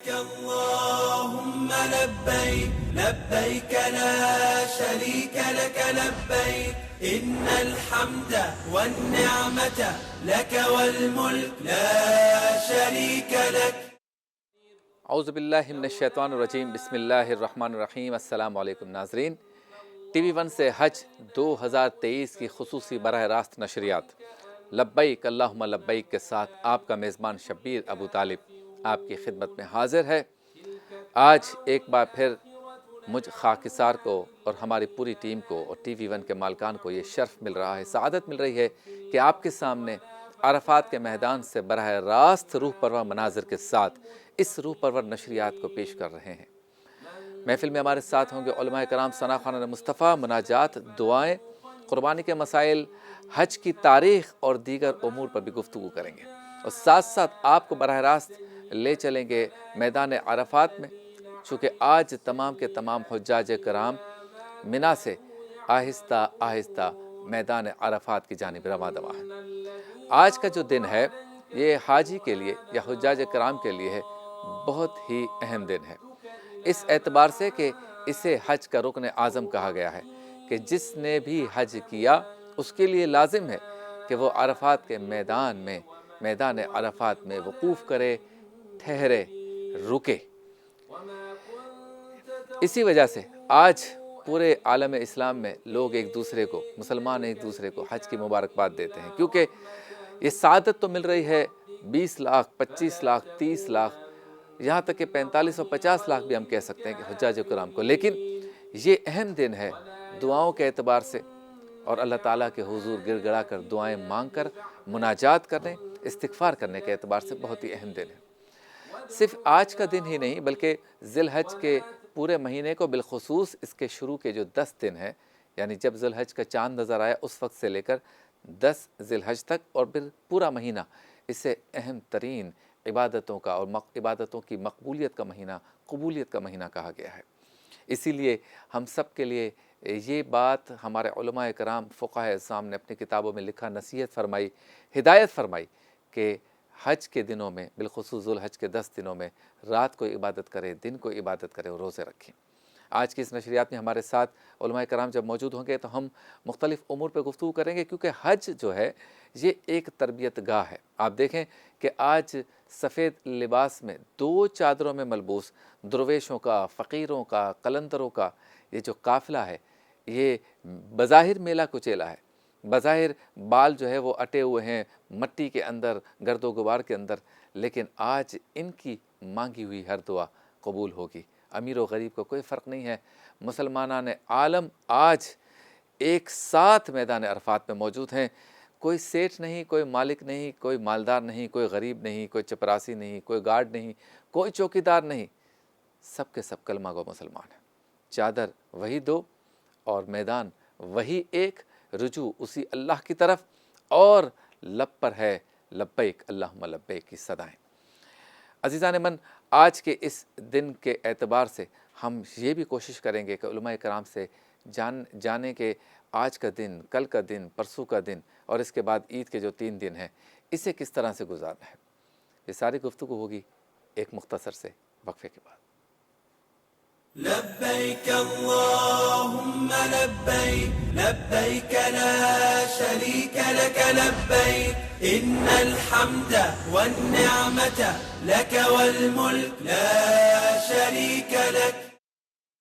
اللهم لبيك لبيك لا شريك لك لبيك إن الحمد والنعمة لك والملك لا شريك لك. اعوذ باللہ من الشیطان الرجیم. بسم اللہ الرحمن الرحیم. السلام علیکم ناظرین. ٹی وی 1 سے حج 2023 کی خصوصی براہ راست نشریات لبیک اللہم لبیک کے ساتھ آپ کا میزبان شبیر ابو طالب آپ کی خدمت میں حاضر ہے. آج ایک بار پھر مجھ خاکسار کو اور ہماری پوری ٹیم کو اور ٹی وی 1 کے مالکان کو یہ شرف مل رہا ہے، سعادت مل رہی ہے کہ آپ کے سامنے عرفات کے میدان سے براہ راست روح پرور مناظر کے ساتھ اس روح پرور نشریات کو پیش کر رہے ہیں. محفل میں ہمارے ساتھ ہوں گے علماء کرام، ثنا خوانان مصطفیٰ، مناجات، دعائیں، قربانی کے مسائل، حج کی تاریخ اور دیگر امور پر بھی گفتگو کریں گے، اور ساتھ ساتھ آپ کو براہ راست لے چلیں گے میدان عرفات میں. چونکہ آج تمام کے تمام حجاج کرام منا سے آہستہ آہستہ میدان عرفات کی جانب رواں دواں ہیں. آج کا جو دن ہے یہ حاجی کے لیے یا حجاج کرام کے لیے ہے بہت ہی اہم دن ہے، اس اعتبار سے کہ اسے حج کا رکن اعظم کہا گیا ہے کہ جس نے بھی حج کیا اس کے لیے لازم ہے کہ وہ عرفات کے میدان عرفات میں وقوف کرے، ٹھہرے، رکے. اسی وجہ سے آج پورے عالم اسلام میں لوگ ایک دوسرے کو، مسلمان ایک دوسرے کو حج کی مبارکباد دیتے ہیں، کیونکہ یہ سعادت تو مل رہی ہے 20 لاکھ، 25 لاکھ، 30 لاکھ، یہاں تک کہ 45 اور 50 لاکھ بھی ہم کہہ سکتے ہیں کہ حجاج کرام کو. لیکن یہ اہم دن ہے دعاؤں کے اعتبار سے، اور اللہ تعالیٰ کے حضور گر گڑا کر دعائیں مانگ کر مناجات کرنے، استغفار کرنے کے اعتبار سے بہت ہی اہم دن ہے. صرف آج کا دن ہی نہیں بلکہ ذی الحج کے پورے مہینے کو، بالخصوص اس کے شروع کے جو 10 دن ہیں، یعنی جب ذی الحج کا چاند نظر آیا اس وقت سے لے کر 10 ذی الحج تک، اور پھر پورا مہینہ اسے اہم ترین عبادتوں کا اور عبادتوں کی مقبولیت کا مہینہ، قبولیت کا مہینہ کہا گیا ہے. اسی لیے ہم سب کے لیے یہ بات ہمارے علماء کرام، فقہاء اعظام نے اپنی کتابوں میں لکھا، نصیحت فرمائی، ہدایت فرمائی کہ حج کے دنوں میں، بالخصوص ذو الحج کے 10 دنوں میں رات کو عبادت کرے، دن کو عبادت کرے اور روزے رکھیں. آج کی اس نشریات میں ہمارے ساتھ علماء کرام جب موجود ہوں گے تو ہم مختلف امور پہ گفتگو کریں گے، کیونکہ حج جو ہے یہ ایک تربیت گاہ ہے. آپ دیکھیں کہ آج سفید لباس میں 2 چادروں میں ملبوس درویشوں کا، فقیروں کا، قلندروں کا یہ جو قافلہ ہے، یہ بظاہر میلہ کچیلا ہے، بظاہر بال جو ہے وہ اٹے ہوئے ہیں مٹی کے اندر، گرد و غبار کے اندر، لیکن آج ان کی مانگی ہوئی ہر دعا قبول ہوگی. امیر و غریب کو کوئی فرق نہیں ہے. مسلمانان عالم آج ایک ساتھ میدان عرفات میں موجود ہیں. کوئی سیٹھ نہیں، کوئی مالک نہیں، کوئی مالدار نہیں، کوئی غریب نہیں، کوئی چپراسی نہیں، کوئی گارڈ نہیں، کوئی چوکیدار نہیں، سب کے سب کلمہ گو مسلمان ہیں. چادر وہی 2 اور میدان وہی ایک، رجوع اسی اللہ کی طرف، اور لب پر ہے لبیک اللہم لبیک کی صدائیں. عزیزان من، آج کے اس دن کے اعتبار سے ہم یہ بھی کوشش کریں گے کہ علماء کرام سے جانیں کہ آج کا دن، کل کا دن، پرسوں کا دن اور اس کے بعد عید کے جو 3 دن ہیں اسے کس طرح سے گزارنا ہے. یہ ساری گفتگو ہوگی ایک مختصر سے وقفے کے بعد. لبيك اللهم لبيك لبيك لا شريك لك لبيك إن الحمد والنعمة لك والملك لا شريك لك.